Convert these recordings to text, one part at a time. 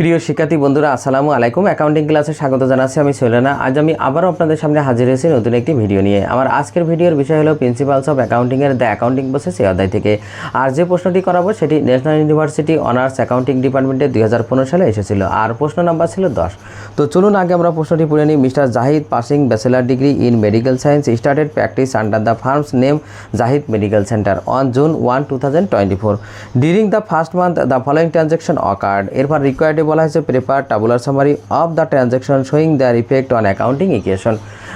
প্রিয় শিক্ষার্থী বন্ধুরা আসসালামু আলাইকুম। অ্যাকাউন্টিং ক্লাসে স্বাগত জানাচ্ছি। আমি সৈলানা। আজ আমি আবারও আপনাদের সামনে হাজির হয়েছি নতুন একটি ভিডিও নিয়ে। আমার আজকের ভিডিওর বিষয় হলো প্রিন্সিপালস অফ অ্যাকাউন্টিংয়ের দ্য অ্যাকাউন্টিং প্রসেস এই অধ্যায় থেকে। আর যে প্রশ্নটি করাবো সেটি ন্যাশনাল ইউনিভার্সিটি অনার্স অ্যাকাউন্টিং ডিপার্টমেন্টে 2015 সালে এসেছিল। আর প্রশ্ন নাম্বার ছিল 10। তো চলুন আগে আমরা প্রশ্নটি পড়ে নিই। Mister Zahid passing bachelor degree in medical science started practice under the firm's name Zahid medical centre on June 1, 2024। During the first month the following transaction occurred. এরপর রিকোয়ার্ডে বলা হয়েছে প্রেপার tabular summary of the transaction showing their effect on accounting equation।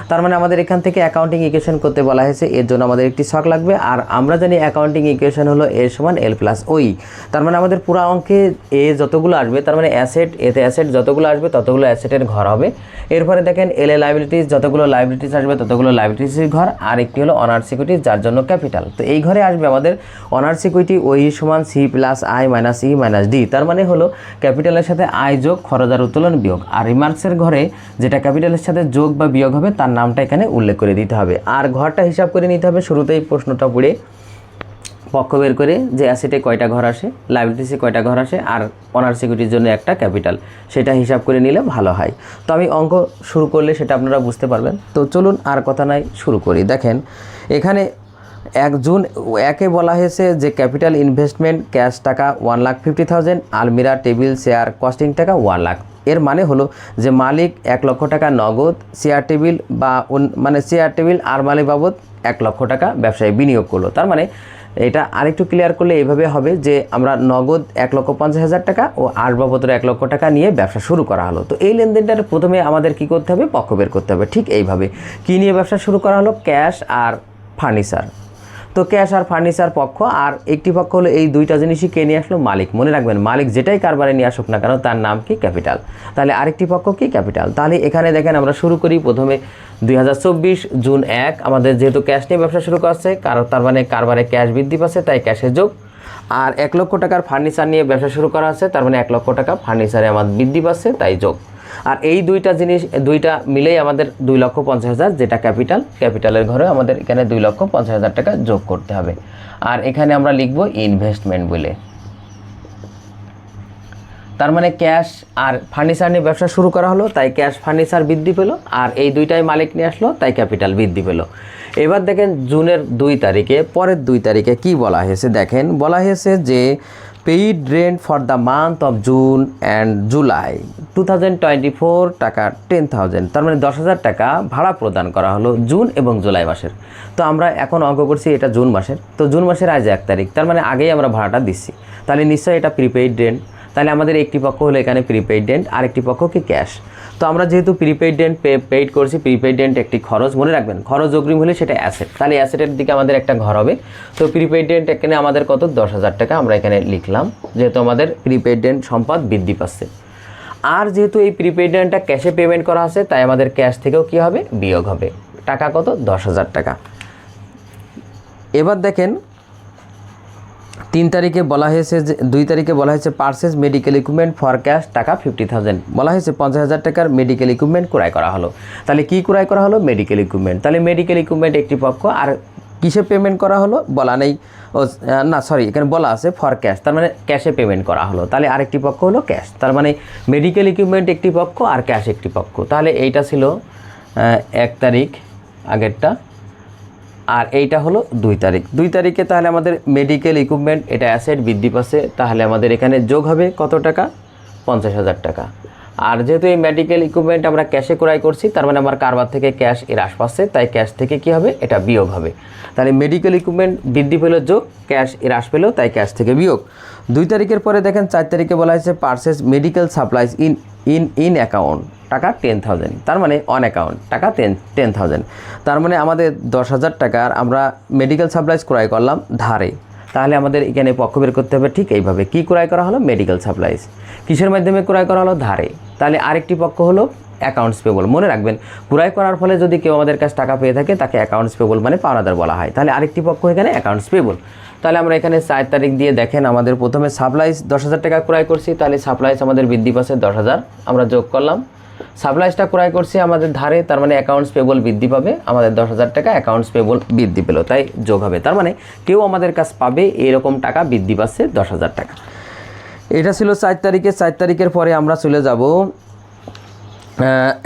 তার মানে আমাদের এখান থেকে accounting equation করতে বলা হয়েছে। এর জন্য আমাদের একটি ছক লাগবে। আর আমরা জানি অ্যাকাউন্টিং ইকুয়েশন হলো A সমান L প্লাস ওই। তার মানে আমাদের পুরো অঙ্কে এ যতগুলো আসবে, তার মানে অ্যাসেট, এতে অ্যাসেট যতগুলো আসবে ততগুলো অ্যাসেটের ঘর হবে। এরপরে দেখেন এল এ লাইবিলিটিস, যতগুলো লাইবিলিটিস আসবে ততগুলো লাইবিলিটিসের ঘর। আর একটি হলো অনার্স ইকুইটি, যার জন্য ক্যাপিটাল। তো এই ঘরে আসবে আমাদের অনার্স ইকুইটি ওই সমান C plus I minus E minus D. তার মানে হলো ক্যাপিটালের সাথে আয় যোগ খরচ আর উত্তোলন বিয়োগ। আর রিমার্কসের ঘরে যেটা ক্যাপিটালের সাথে যোগ বা বিয়োগ হবে তার নামটা এখানে উল্লেখ করে দিতে হবে। আর ঘরটা হিসাব করে নিতে হবে। শুরুতেই প্রশ্নটা পড়ে পক্ষ বের করে যে অ্যাসেটে কয়টা ঘর আসে, লাইবিলিটিসে কয়টা ঘর আসে, আর অনার্স সিকিউরিটির জন্য একটা ক্যাপিটাল, সেটা হিসাব করে নিলে ভালো হয়। তো আমি অঙ্ক শুরু করলে সেটা আপনারা বুঝতে পারবেন। তো চলুন আর কথা নাই, শুরু করি। দেখেন এখানে 1 জুন 1-এ বলা হয়েছে যে ক্যাপিটাল ইনভেস্টমেন্ট ক্যাশ টাকা 1,50,000, আলমিরা টেবিল শেয়ার কস্টিং টাকা 1 লাখ। এর মানে হলো যে মালিক 1 লক্ষ টাকা নগদ, শেয়ার টেবিল বা শেয়ার টেবিল আর মালিক বাবদ 1 লক্ষ টাকা ব্যবসায় বিনিয়োগ করলো। তার মানে এটা আরেকটু ক্লিয়ার করলে এইভাবে হবে যে আমরা নগদ 1,50,000 টাকা ও আসবাবপত্র 1 লক্ষ টাকা নিয়ে ব্যবসা শুরু করা হলো। তো এই লেনদেনটার প্রথমে আমাদের কি করতে হবে? পক্ষ বের করতে হবে। ঠিক এইভাবে কি নিয়ে ব্যবসা শুরু করা হলো? ক্যাশ আর ফার্নিচার। তো ক্যাশ আর ফার্নিচার পক্ষ, আর একটি পক্ষ হলো এই দুইটা জিনিসই কে নিয়ে আসলো? মালিক। মনে রাখবেন মালিক যেটাই কারবারে নিয়ে আসুক না কেন তার নাম কি? ক্যাপিটাল। তাহলে আরেকটি পক্ষ কি? ক্যাপিটাল। তাহলে এখানে দেখেন আমরা শুরু করি প্রথমে 2024 জুন 1। আমাদের যেহেতু ক্যাশ নিয়ে ব্যবসা শুরু করছে, কারণ তার মানে কারবারে ক্যাশ বৃদ্ধি পাচ্ছে, তাই ক্যাশে যোগ। আর 1 লক্ষ টাকার ফার্নিচার নিয়ে ব্যবসা শুরু করা আছে, তার মানে 1 লক্ষ টাকা ফার্নিচারে আমাদের বৃদ্ধি পাচ্ছে, তাই যোগ। আর এই দুইটা জিনিস দুইটা মিলেই আমাদের 2,50,000 যেটা ক্যাপিটাল। ক্যাপিটালের ঘরে আমাদের এখানে 2,50,000 টাকা যোগ করতে হবে। আর এখানে আমরা লিখব ইনভেস্টমেন্ট বলে। তার মানে ক্যাশ আর ফার্নিচার নিয়ে ব্যবসা শুরু করা হলো, তাই ক্যাশ ফার্নিচার বৃদ্ধি পেল। আর এই দুইটাই মালিক নিয়ে আসলো, তাই ক্যাপিটাল বৃদ্ধি পেল। এবার দেখেন জুনের 2 তারিখে, পরের 2 তারিখে কি বলা হয়েছে? দেখেন বলা হয়েছে যে paid rent for the month of June and July 2024 টাকা 10,000। তার মানে 10,000 টাকা ভাড়া প্রদান করা হলো জুন এবং জুলাই মাসের। তো আমরা এখন অঙ্ক করছি এটা জুন মাসের। তো জুন মাসের আজ 1 তারিখ, তার মানে আগেই আমরা ভাড়াটা দিচ্ছি, তাহলে নিশ্চয়ই এটা প্রিপেইড রেন্ট। তাহলে আমাদের একটি পক্ষ হলো এখানে প্রিপেইড রেন্ট, আরেকটি পক্ষ কি? ক্যাশ। তো আমরা যেহেতু প্রিপেইড রেন্ট পেইড করছি, প্রিপেইড রেন্ট একটি খরচ, মনে রাখবেন খরচ অগ্রিম হলে সেটা অ্যাসেট, তাহলে অ্যাসেটের দিকে আমাদের একটা ঘর হবে। তো প্রিপেইড রেন্ট এখানে আমাদের কত? 10,000 টাকা আমরা এখানে লিখলাম, যেহেতু আমাদের প্রিপেইড রেন্ট সম্পদ বৃদ্ধি পাচ্ছে। আর যেহেতু এই প্রিপেইড রেন্টটা ক্যাশে পেমেন্ট করা আছে, তাই আমাদের ক্যাশ থেকেও কি হবে? বিয়োগ হবে। টাকা কত? 10,000 টাকা। এবার দেখেন 3 তারিখে বলা হয়েছে যে 2 তারিখে বলা হয়েছে purchase medical equipment for cash টাকা 50,000। বলা হয়েছে 50,000 টাকার মেডিকেল ইকুইপমেন্ট ক্রয় করা হলো। তাহলে কি ক্রয় করা হলো? Medical equipment. তাহলে মেডিকেল ইকুইপমেন্ট একটি পক্ষ। আর কিসে পেমেন্ট করা হলো বলা নেই, না সরি এখানে বলা আছে ফর ক্যাশ, তার মানে ক্যাশে পেমেন্ট করা হলো। তাহলে আরেকটি পক্ষ হলো ক্যাশ। তার মানে মেডিকেল ইকুইপমেন্ট একটি পক্ষ আর ক্যাশ একটি পক্ষ। তাহলে এইটা ছিল 1 তারিখ আগেরটা, আর এইটা হলো 2 তারিখ। 2 তারিখে তাহলে আমাদের মেডিকেল ইকুইপমেন্ট এটা অ্যাসেট বৃদ্ধি পাচ্ছে, তাহলে আমাদের এখানে যোগ হবে কত টাকা? 50,000 টাকা। আর যেহেতু এই মেডিকেল ইকুইপমেন্ট আমরা ক্যাশে ক্রয় করছি, তার মানে আমার কারবার থেকে ক্যাশ এর হ্রাস পাচ্ছে, তাই ক্যাশ থেকে কি হবে? এটা বিয়োগ হবে। তাহলে মেডিকেল ইকুইপমেন্ট বৃদ্ধি পেল যোগ, ক্যাশ এর হ্রাস পেল, তাই ক্যাশ থেকে বিয়োগ। 2 তারিখের পরে দেখেন 4 তারিখে বলা হয়েছে purchase medical supplies in account টাকা 10,000। তার মানে অন অ্যাকাউন্ট টাকা 10,000। তার মানে আমাদের 10,000 টাকার আমরা মেডিকেল সাপ্লাইজ ক্রয় করলাম ধারে। তাহলে আমাদের এখানে পক্ষ বের করতে হবে ঠিক এইভাবে। কি ক্রয় করা হলো? Medical supplies. কিসের মাধ্যমে ক্রয় করা হলো? ধারে। তাহলে আরেকটি পক্ষ হলো অ্যাকাউন্টস পেবল। মনে রাখবেন ক্রয় করার ফলে যদি কেউ আমাদের কাছে টাকা পেয়ে থাকে তাকে অ্যাকাউন্টস পেবল মানে পাওনাদার বলা হয়। তাহলে আরেকটি পক্ষ এখানে অ্যাকাউন্টস পেবল। তাহলে আমরা এখানে 4 তারিখ দিয়ে দেখেন আমাদের প্রথমে সাপ্লাইজ 10,000 টাকা ক্রয় করছি, তাহলে সাপ্লাইজ আমাদের বৃদ্ধি পাচ্ছে 10,000, আমরা যোগ করলাম। সাপ্লাইজটা ক্রয় করছি আমাদের ধারে, তার মানে অ্যাকাউন্টস পেবল বৃদ্ধি পাবে, আমাদের 10,000 টাকা অ্যাকাউন্টস পেবল বৃদ্ধি পেল, তাই যোগ হবে। তার মানে কেউ আমাদের কাছে পাবে এরকম টাকা বৃদ্ধি পাচ্ছে 10,000 টাকা। এটা ছিল 4 তারিখে। 4 তারিখের পরে আমরা চলে যাব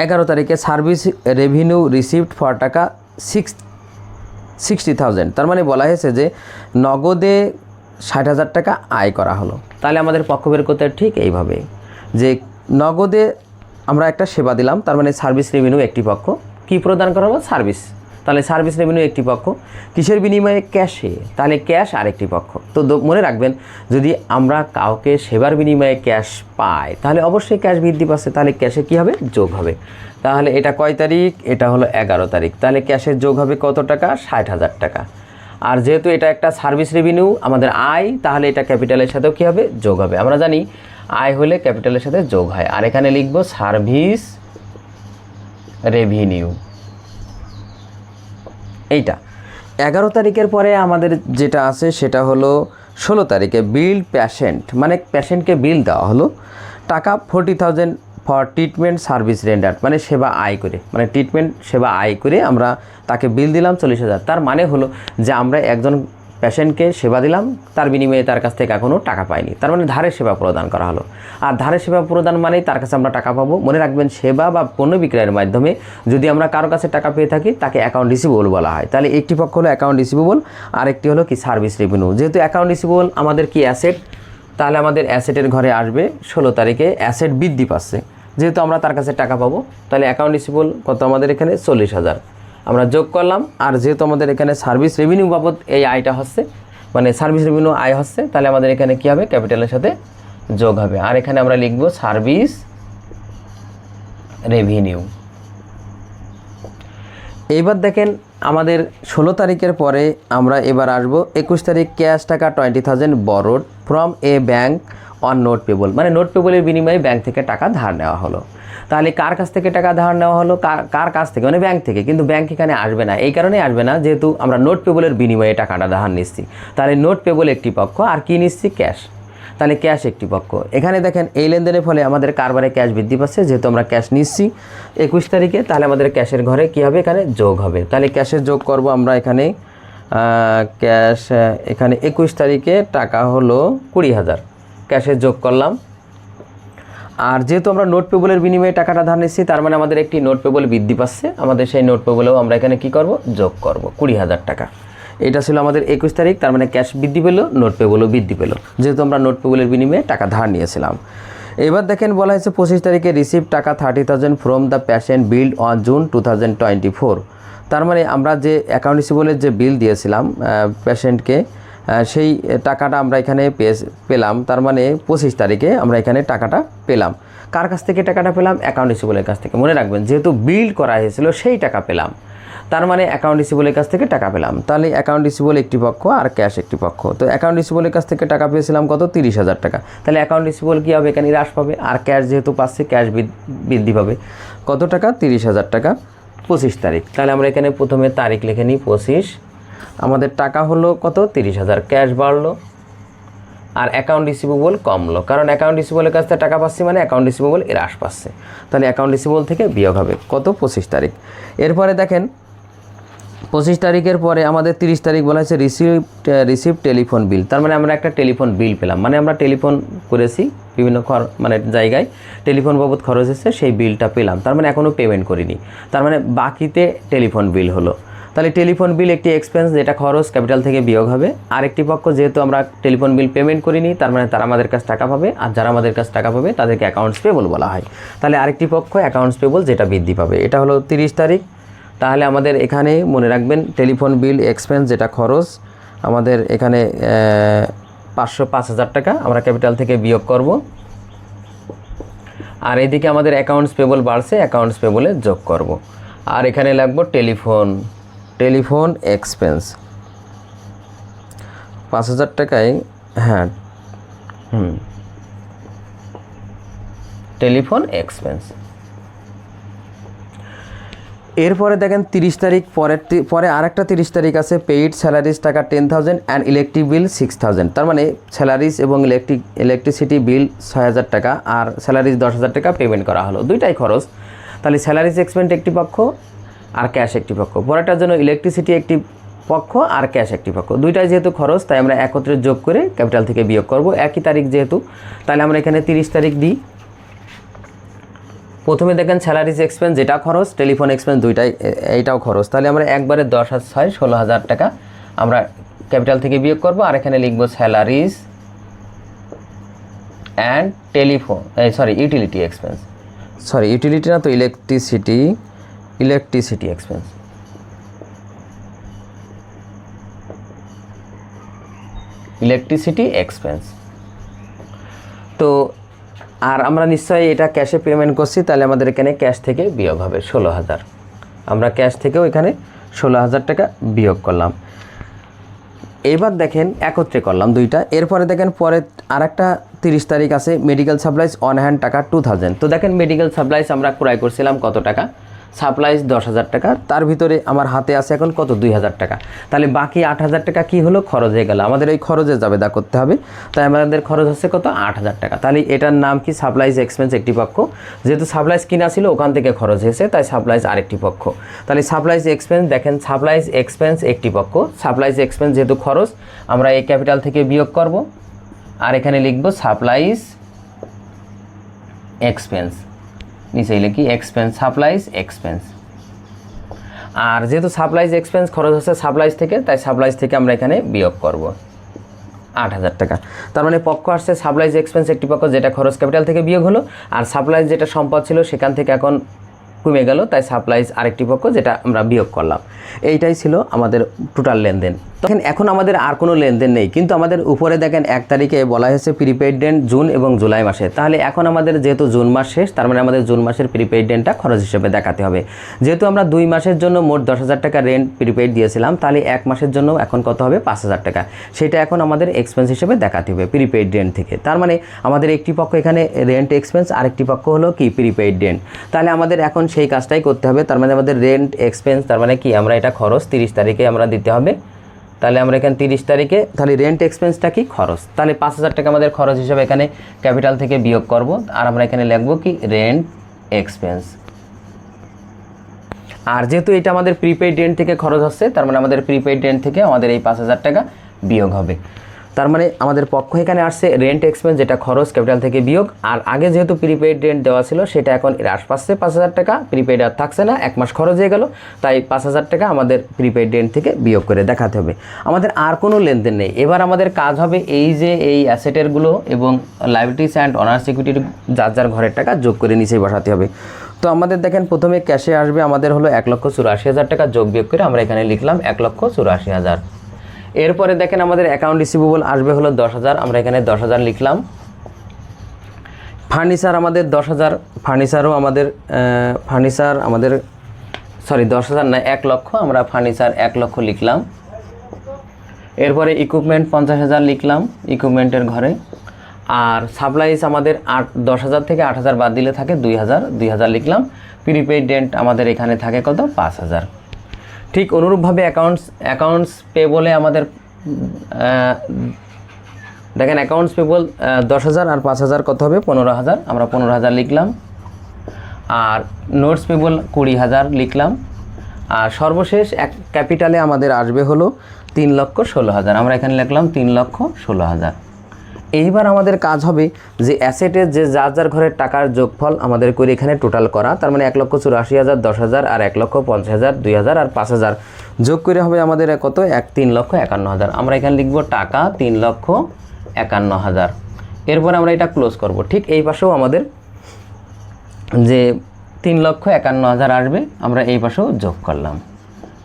11 তারিখে সার্ভিস রেভিনিউ রিসিভড ফর টাকা 60,000। তার মানে বলা হয়েছে যে নগদে 60,000 টাকা আয় করা হলো। তাহলে আমাদের পক্ষ বের করতে ঠিক এইভাবে যে নগদে আমরা একটা সেবা দিলাম, তার মানে সার্ভিস রেভিনিউ একটি পক্ষ, কি প্রদান করা হলো সার্ভিস, তাহলে সার্ভিস রেভিনিউ একটি পক্ষ, কিসের বিনিময়ে ক্যাশে, তাহলে ক্যাশ আরেকটি পক্ষ। তো মনে রাখবেন যদি আমরা কাউকে সেবার বিনিময়ে ক্যাশ পাই তাহলে অবশ্যই ক্যাশ বৃদ্ধি পাচ্ছে, তাহলে ক্যাশে কী হবে যোগ হবে। তাহলে এটা কয় তারিখ, এটা হলো 11 তারিখ, তাহলে ক্যাশের যোগ হবে কত টাকা 60,000 টাকা। আর যেহেতু এটা একটা সার্ভিস রেভিনিউ আমাদের আয়, তাহলে এটা ক্যাপিটালের সাথেও কী হবে যোগ হবে। আমরা জানি আয় হলে ক্যাপিটালের সাথে যোগ হয়। আর এখানে লিখব সার্ভিস রেভিনিউ। এইটা 11 তারিখের পরে আমাদের যেটা আছে সেটা হলো 16 তারিখে বিল পেশেন্ট, মানে পেশেন্টকে বিল দেওয়া হলো টাকা 40,000 ফর ট্রিটমেন্ট সার্ভিস রেন্ডার্ড, মানে সেবা আয় করে, মানে ট্রিটমেন্ট সেবা আয় করে আমরা তাকে বিল দিলাম 40,000। তার মানে হলো যে আমরা একজন পেশেন্টকে সেবা দিলাম, তার বিনিময়ে তার কাছ থেকে এখনও টাকা পাইনি, তার মানে ধারের সেবা প্রদান করা হলো। আর ধারের সেবা প্রদান মানেই তার কাছে আমরা টাকা পাবো। মনে রাখবেন সেবা বা পণ্য বিক্রয়ের মাধ্যমে যদি আমরা কারো কাছে টাকা পেয়ে থাকি তাকে অ্যাকাউন্ট রিসিভেবল বলা হয়। তাহলে একটি পক্ষ হলো অ্যাকাউন্ট রিসিভেবল, আর একটি হলো কি সার্ভিস রেভিনিউ। যেহেতু অ্যাকাউন্ট রিসিভেবল আমাদের কি অ্যাসেট, তাহলে আমাদের অ্যাসেটের ঘরে আসবে 16 তারিখে অ্যাসেট বৃদ্ধি পাচ্ছে, যেহেতু আমরা তার কাছে টাকা পাবো। তাহলে অ্যাকাউন্ট রিসিভেবল কত আমাদের এখানে 40,000 আমরা যোগ করলাম। আর যেহেতু আমাদের এখানে সার্ভিস রেভিনিউ বাবদ এই আয়টা হচ্ছে, মানে সার্ভিস রেভিনিউ আয় হচ্ছে, তাহলে আমাদের এখানে কী হবে ক্যাপিটালের সাথে যোগ হবে। আর এখানে আমরা লিখব সার্ভিস রেভিনিউ। এইবার দেখেন আমাদের 16 তারিখের পরে আমরা এবার আসব 21 তারিখ ক্যাশ টাকা 20,000 borrowed from a bank on note payable, মানে নোট পেবলের বিনিময়ে ব্যাংক থেকে টাকা ধার নেওয়া হলো। তাহলে কার কাছ থেকে টাকা ধার নেওয়া হলো, কার কাছ থেকে, মানে ব্যাংক থেকে, কিন্তু ব্যাংক এখানে আসবে না। এই কারণেই আসবে না যেহেতু আমরা নোট পেবলের বিনিময়ে টাকাটা ধার নিচ্ছি। তাহলে নোট পেবল একটি পক্ষ, আর কি নিচ্ছি ক্যাশ, তাহলে ক্যাশ একটি পক্ষ। এখানে দেখেন এই লেনদেনের ফলে আমাদের কারবারে ক্যাশ বৃদ্ধি পাচ্ছে, যেহেতু আমরা ক্যাশ নিচ্ছি 21 তারিখে, তাহলে আমাদের ক্যাশের ঘরে কী হবে এখানে যোগ হবে। তাহলে ক্যাশের যোগ করব আমরা এখানে ক্যাশ, এখানে 21 তারিখে টাকা হলো 20,000, ক্যাশের যোগ করলাম। আর যেহেতু আমরা নোট পেবলের বিনিময়ে টাকাটা ধার নিচ্ছি, তার মানে আমাদের একটি নোট পেবল বৃদ্ধি পাচ্ছে, আমাদের সেই নোট পেবলেও আমরা এখানে কি করব যোগ করব 20,000 টাকা। এটা ছিল আমাদের 21 তারিখ, তার মানে ক্যাশ বৃদ্ধি পেল, নোট পেবলও বৃদ্ধি পেল, যেহেতু আমরা নোট পেবলের বিনিময়ে টাকা ধার নিয়েছিলাম। এবার দেখেন বলা হয়েছে 25 তারিখে রিসিভ টাকা 30,000 from the patient build on June 2024। তার মানে আমরা যে অ্যাকাউন্ট রিসিভেবলের যে বিল দিয়েছিলাম পেশেন্টকে, সেই টাকাটা আমরা এখানে পেলাম। তার মানে 25 তারিখে আমরা এখানে টাকাটা পেলাম। কার কাছ থেকে টাকাটা পেলাম, অ্যাকাউন্ট রিসিভেবলের কাছ থেকে। মনে রাখবেন যেহেতু বিল করা হয়েছিল সেই টাকা পেলাম, তার মানে অ্যাকাউন্ট রিসিভেবলের কাছ থেকে টাকা পেলাম। তাহলে অ্যাকাউন্ট রিসিভেবল একটি পক্ষ আর ক্যাশ একটি পক্ষ। তো অ্যাকাউন্ট রিসিভেবলের কাছ থেকে টাকা পেয়েছিলাম কত 30,000 টাকা, তাহলে অ্যাকাউন্ট রিসিভেবল কী হবে এখানে হ্রাস পাবে, আর ক্যাশ যেহেতু পাচ্ছে ক্যাশ বৃদ্ধি পাবে। কত টাকা 30,000 টাকা 25 তারিখ। তাহলে আমরা এখানে প্রথমে তারিখ লিখে নিই 25, আমাদের টাকা হলো কত 30,000, ক্যাশ বাড়লো আর অ্যাকাউন্ট রিসিভেবল কমলো, কারণ অ্যাকাউন্ট রিসিভেবলের কাছ থেকে টাকা পাচ্ছি মানে অ্যাকাউন্ট রিসিভেবল হ্রাস পাচ্ছে। তাহলে অ্যাকাউন্ট রিসিভেবল থেকে বিয়োগ হবে কত 25 তারিখ। এরপরে দেখেন 25 তারিখের পরে আমাদের 30 তারিখ বলা হয়েছে রিসিভ টেলিফোন বিল। তার মানে আমরা একটা টেলিফোন বিল পেলাম, মানে আমরা টেলিফোন করেছি বিভিন্ন মানে জায়গায় টেলিফোন বাবদ খরচ হচ্ছে, সেই বিলটা পেলাম। তার মানে এখনও পেমেন্ট করিনি, তার মানে বাকিতে টেলিফোন বিল হলো। তাহলে টেলিফোন বিল একটি এক্সপেন্স, যেটা খরচ ক্যাপিটাল থেকে বিয়োগ হবে। আরেকটি পক্ষ যেহেতু আমরা টেলিফোন বিল পেমেন্ট করিনি, তার মানে তারা আমাদের কাছে টাকা পাবে, আর যারা আমাদের কাছে টাকা পাবে তাদেরকে অ্যাকাউন্টস পেবল বলা হয়। তাহলে আরেকটি পক্ষ অ্যাকাউন্টস পেবল, যেটা বৃদ্ধি পাবে। এটা হলো 30 তারিখ। তাহলে আমাদের এখানে মনে রাখবেন টেলিফোন বিল এক্সপেন্স, যেটা খরচ আমাদের এখানে 5,000 টাকা আমরা ক্যাপিটাল থেকে বিয়োগ করব। আর এদিকে আমাদের অ্যাকাউন্টস পেবল বাড়ছে, অ্যাকাউন্টস পেবলে যোগ করব। আর এখানে লাগবো টেলিফোন এক্সপেন্স 5,000 টাকায়, হ্যাঁ টেলিফোন এক্সপেন্স। এরপরে দেখেন 30 তারিখ পরে আরেকটা 30 তারিখ আছে পেইড স্যালারিজ টাকা 10,000 অ্যান্ড ইলেকট্রিক বিল 6,000। তার মানে স্যালারিজ এবং ইলেকট্রিসিটি বিল 6,000 টাকা আর স্যালারিজ 10,000 টাকা পেমেন্ট করা হলো, দুইটাই খরচ। তাহলে স্যালারিজ এক্সপেন্স একটি পক্ষ আর ক্যাশ একটি পক্ষ। পরেরটার জন্য ইলেকট্রিসিটি একটি পক্ষ আর ক্যাশ একটি পক্ষ, দুইটাই যেহেতু খরচ তাই আমরা একত্রে যোগ করে ক্যাপিটাল থেকে বিয়োগ করব। একই তারিখ যেহেতু, তাহলে আমরা এখানে 30 তারিখ দিই। প্রথমে দেখেন স্যালারিজ এক্সপেন্স যেটা খরচ, টেলিফোন এক্সপেন্স দুইটাই এইটাও খরচ, তাহলে আমরা একবারে 10 আর 6 16,000 টাকা আমরা ক্যাপিটাল থেকে বিয়োগ করব। আর এখানে লিখব salaries and telephone utility expense, utility না তো, ইলেকট্রিসিটি এক্সপেন্স, তো আর আমরা নিশ্চয়ই এটা ক্যাশে পেমেন্ট করছি, তাহলে আমাদের এখানে ক্যাশ থেকে বিয়োগ হবে 16,000, আমরা ক্যাশ থেকেও এখানে 16,000 টাকা বিয়োগ করলাম। এবার দেখেন একত্রে করলাম দুইটা। এরপরে দেখেন পরে আরেকটা 30 তারিখ আছে, মেডিকেল সাপ্লাইজ অন হ্যান্ড টাকা 2000। তো দেখেন মেডিকেল সাপ্লাইজ আমরা ক্রয় করছিলাম কত টাকা, সাপ্লাইজ 10,000 টাকা, তার ভিতরে আমার হাতে আছে এখন কত 2,000 টাকা, তাহলে বাকি 8,000 টাকা কী হলো, খরচ হয়ে গেল। আমাদের এই খরচের জাবেদা করতে হবে, তাই আমাদের খরচ হচ্ছে কত 8,000 টাকা। তাহলে এটার নাম কি, সাপ্লাইজ এক্সপেন্স একটি পক্ষ, যেহেতু সাপ্লাইজ কিনা ছিল ওখান থেকে খরচ হয়েছে তাই সাপ্লাইজ আরেকটি পক্ষ। তাহলে সাপ্লাইজ এক্সপেন্স, দেখেন সাপ্লাইজ এক্সপেন্স একটি পক্ষ, সাপ্লাইজ এক্সপেন্স যেহেতু খরচ আমরা এই ক্যাপিটাল থেকে বিয়োগ করব, আর এখানে লিখব সাপ্লাইজ এক্সপেন্স, নিচে লিখি এক্সপেন্স, সাপ্লাইজ এক্সপেন্স। আর যেহেতু সাপ্লাইজ এক্সপেন্স খরচ হচ্ছে সাপ্লাইজ থেকে, তাই সাপ্লাইজ থেকে আমরা এখানে বিয়োগ করব 8,000 টাকা। তার মানে পক্ষ আসছে সাপ্লাইজ এক্সপেন্স একটি পক্ষ, যেটা খরচ ক্যাপিটাল থেকে বিয়োগ হলো, আর সাপ্লাইজ যেটা সম্পদ ছিল সেখান থেকে এখন কমে গেল, তাই সাপ্লাইজ আরেকটি পক্ষ যেটা আমরা বিয়োগ করলাম। এইটাই ছিল আমাদের টোটাল লেনদেন। দেখেন এখন আমাদের আর কোনো লেনদেন নেই, কিন্তু আমাদের উপরে দেখেন 1 তারিখে বলা হয়েছে প্রিপেইড রেন্ট জুন এবং জুলাই মাসে। তাহলে এখন আমাদের যেহেতু জুন মাস শেষ, তার মানে আমাদের জুন মাসের প্রিপেইড রেন্টটা খরচ হিসেবে দেখাতে হবে। যেহেতু আমরা 2 মাসের জন্য মোট 10,000 টাকা রেন্ট প্রিপেইড দিয়েছিলাম, তাহলে 1 মাসের জন্য এখন কত হবে 5,000 টাকা, সেটা এখন আমাদের এক্সপেন্স হিসেবে দেখাতে হবে প্রিপেইড রেন্ট থেকে। তার মানে আমাদের একটি পক্ষ এখানে রেন্ট এক্সপেন্স, আরেকটি পক্ষ হলো কি প্রিপেইড রেন্ট। তাহলে আমাদের এখন সেই কাজটাই করতে হবে। তার মানে আমাদের রেন্ট এক্সপেন্স, তার মানে কি আমরা এটা খরচ 30 তারিখে আমরা দিতে হবে। তাহলে আমরা এখানে 30 তারিখে, তাহলে রেন্ট এক্সপেন্সটা কি খরচ, তাহলে 5,000 টাকা আমাদের খরচ হিসেবে এখানে ক্যাপিটাল থেকে বিয়োগ করব, আর আমরা এখানে লিখব কি রেন্ট এক্সপেন্স। আর যেহেতু এটা আমাদের প্রিপেইড রেন্ট থেকে খরচ হচ্ছে, তার মানে আমাদের প্রিপেইড রেন্ট থেকে আমাদের এই 5,000 টাকা বিয়োগ হবে। তার মানে আমাদের পক্ষ এখানে আসছে রেন্ট এক্সপেন্স যেটা খরচ ক্যাপিটাল থেকে বিয়োগ, আর আগে যেহেতু প্রিপেইড রেন্ট দেওয়া ছিল সেটা এখন হ্রাস পাচ্ছে 5,000 টাকা, প্রিপেইড আর থাকছে না, 1 মাস খরচ হয়ে গেল, তাই 5,000 টাকা আমাদের প্রিপেইড রেন্ট থেকে বিয়োগ করে দেখাতে হবে। আমাদের আর কোনো লেনদেন নেই। এবার আমাদের কাজ হবে এই যে এই অ্যাসেটেরগুলো এবং লাইবিলিটিস অ্যান্ড অনার্স ইকুইটির যার যার ঘরের টাকা যোগ করে নিচেই বসাতে হবে। তো আমাদের দেখেন প্রথমে ক্যাশে আসবে আমাদের হলো 1,84,000 টাকা, যোগ বিয়োগ করে আমরা এখানে লিখলাম 1,84,000। এরপরে দেখেন আমাদের অ্যাকাউন্ট রিসিভেবল আসবে হলো 10,000, আমরা এখানে 10,000 লিখলাম। ফার্নিচার আমাদের 10,000, ফার্নিচারও আমাদের 10,000 না 1 লক্ষ, আমরা ফার্নিচার 1 লক্ষ লিখলাম। এরপরে ইকুইপমেন্ট 50,000 লিখলাম ইকুইপমেন্টের ঘরে। আর সাপ্লাইজ আমাদের 10,000 থেকে 8,000 বাদ দিলে থাকে 2,000 লিখলাম। প্রিপেইড রেন্ট আমাদের এখানে থাকে কত 5,000। ঠিক অনুরূপভাবে অ্যাকাউন্টস পেবলে আমাদের দেখেন অ্যাকাউন্টস পেবল 10,000 আর 5,000 কত হবে 15,000, আমরা 15,000 লিখলাম। আর নোটস পেবল 20,000 লিখলাম। আর সর্বশেষ ক্যাপিটালে আমাদের আসবে হলো 3,16,000, আমরা এখানে লিখলাম 3,16,000। এইবার আমাদের কাজ হবে যে অ্যাসেটের যে যার যার ঘরের টাকার যোগফল আমাদের করে এখানে টোটাল করা, তার মানে 1,84,000, 10,000 আর 1,50,000, 2,000 আর 5,000 যোগ করে হবে আমাদের কত 3,51,000। আমরা এখানে লিখব টাকা 3,51,000। এরপর আমরা এটা ক্লোজ করব। ঠিক এই পাশেও আমাদের যে 3,51,000 আসবে, আমরা এই পাশেও যোগ করলাম।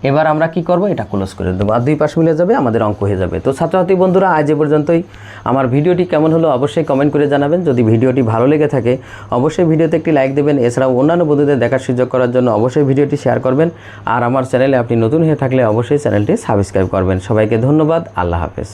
এবার আমরা কি করব, এটা ক্লোজ করে দেবো, আর 2 পাশ মিলে যাবে, আমাদের অঙ্ক হয়ে যাবে। তো ছাত্রছাত্রী বন্ধুরা, আজ এ পর্যন্তই। আমার ভিডিওটি কেমন হলো অবশ্যই কমেন্ট করে জানাবেন। যদি ভিডিওটি ভালো লেগে থাকে অবশ্যই ভিডিওতে একটি লাইক দেবেন। এছাড়াও অন্যান্য বন্ধুদের দেখার সুযোগ করার জন্য অবশ্যই ভিডিওটি শেয়ার করবেন। আর আমার চ্যানেলে আপনি নতুন হয়ে থাকলে অবশ্যই চ্যানেলটি সাবস্ক্রাইব করবেন। সবাইকে ধন্যবাদ। আল্লাহ হাফেজ।